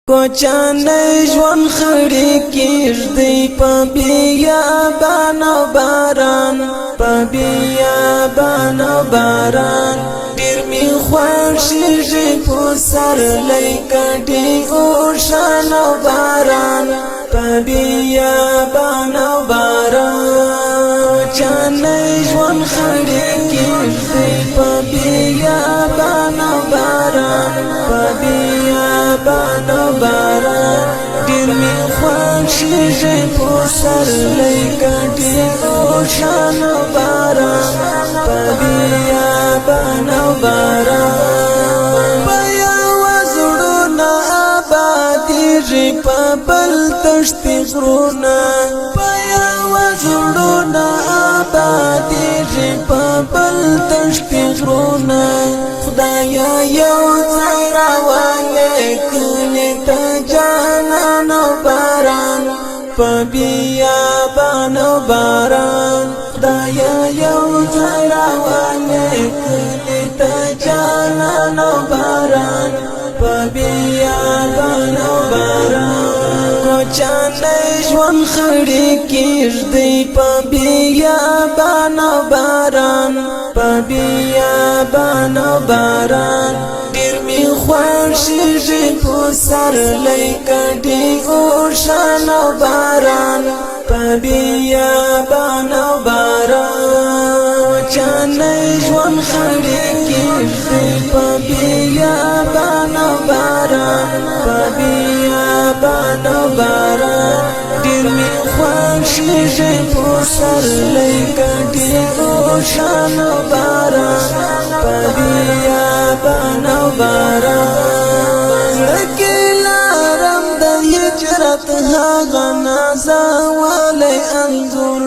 کوچانه ژوند خړې کېږدی په بیابان او باران په بیابان او باران ډېر مې خوښېږي په پسرلی کډې اوښان او باران په بیابان او باران کوچانه ژوند خړې کېږدی په بیابان او باران په بیابان او باران ډېر مې خوښېږي په پسرلی کډې اوښان او باران په بیابان او باران په یوه زړونه ابادېږي په بل تښتي غرونه په یوه زړونه ابادېږي په بل تښتي غرونه خدایا یو ځای راولې کلي ته جانان او باران په بیابان او باران خدایا یو ځای راولې کلي ته جانان او باران په بیابان او باران کوچانه ژوند خړې کېږدی په بیابان او باران په بیابان او باران ډېر مې خوښېږي په پسرلی کډې اوښان او باران په بیابان او باران کوچانه ژوند خړې کېږدی په بیابان او باران په بیابان او باران ډېر مې خوښېږي په پسرلی کډې اوښان او باران په بیابان او باران زړه کې لرم د هجرت هغه نازولی انځور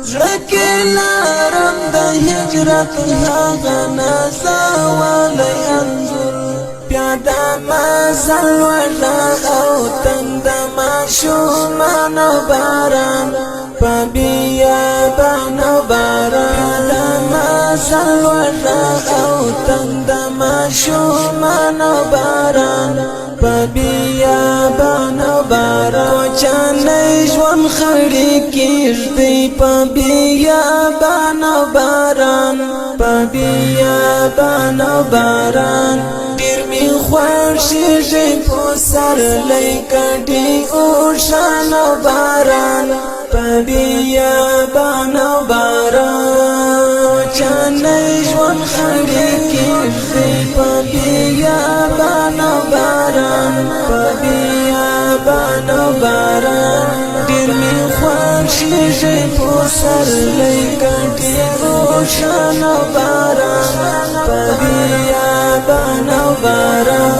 زړه کې لرم د هجرت هغه نازولی انځور پیاده مزل وړه او تنګ د ماشومان او باران په بیابان او باران مزل وړه او تنګ د ماشومان او باران په بیابان او باران کوچانه ژوند خړې کېږدی په بیابان او باران په بیابان او باران ډېر مې خوښېږي په پسرلی کډې اوښان او باران په بیابان او باران کوچانه ژوند خړې کېږدی په بیابان او باران په بیابان او باران ډېر مې خوښېږي په پسرلی کډې اوښان او باران په بیابان او باران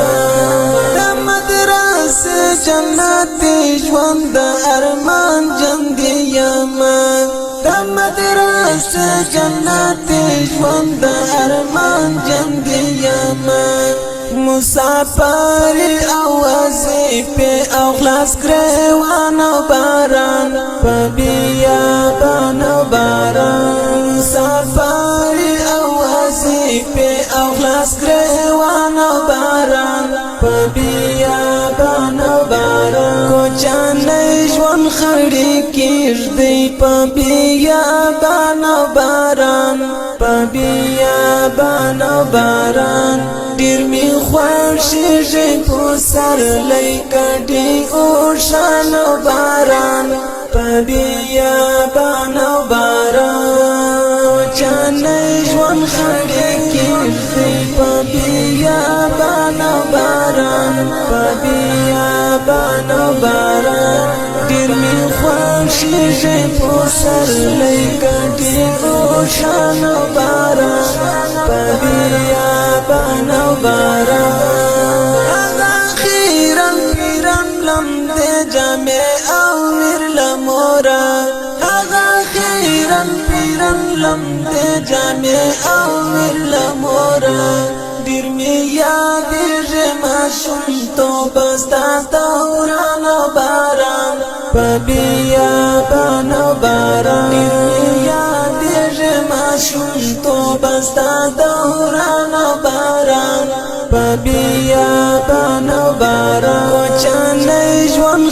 د مدرسې جنت ژوند د ارمان جنګ یما د مدرسې جنت ژوند د ارمان جنګ یما مسافر او وظیفه او خلاص ګریوان او باران په بیابان او باران مسافر او وظیفه او خلاص ګریوان او باران په بیابان او باران کوچانه ژوند خړې کېږدی په بیابان او باران په بیابان او باران ډېر مې خوښېږي په پسرلی کډې اوښان او باران په بیابان او باران کوچانه ژوند خړې کېږدی په بیابان او باران په بیابان او باران ډېر مې خوښېږي په پسرلی کډې اوښان او باران په بیابان او باران هغه خیرن پیرن لمدې جامې او میر لمورا هغه خیرن پیرن لمدې جامې او میر لمورا ډېر مې یادېږي ماشومتوب ستا دوران او باران په بیابان او باران ډېر مې یادېږي ماشومتوب ستا دوران او باران په بیابان او باران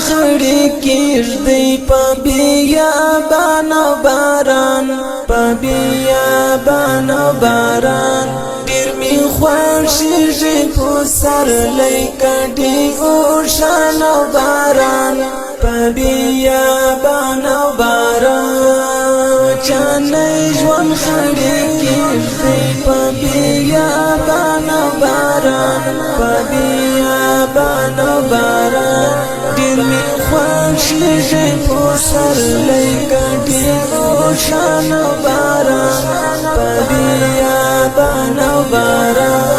خړې کېږدی په بیابان او باران په بیابان او باران ډېر مې خوښېږي پسرلی کډې اوښان او باران په بیابان او باران چانه ژوند خړې کېږدی په بیابان او باران په بیابان او باران ډېر مې خوښېږي پسرلی کډې اوښان او باران په بیابان او باران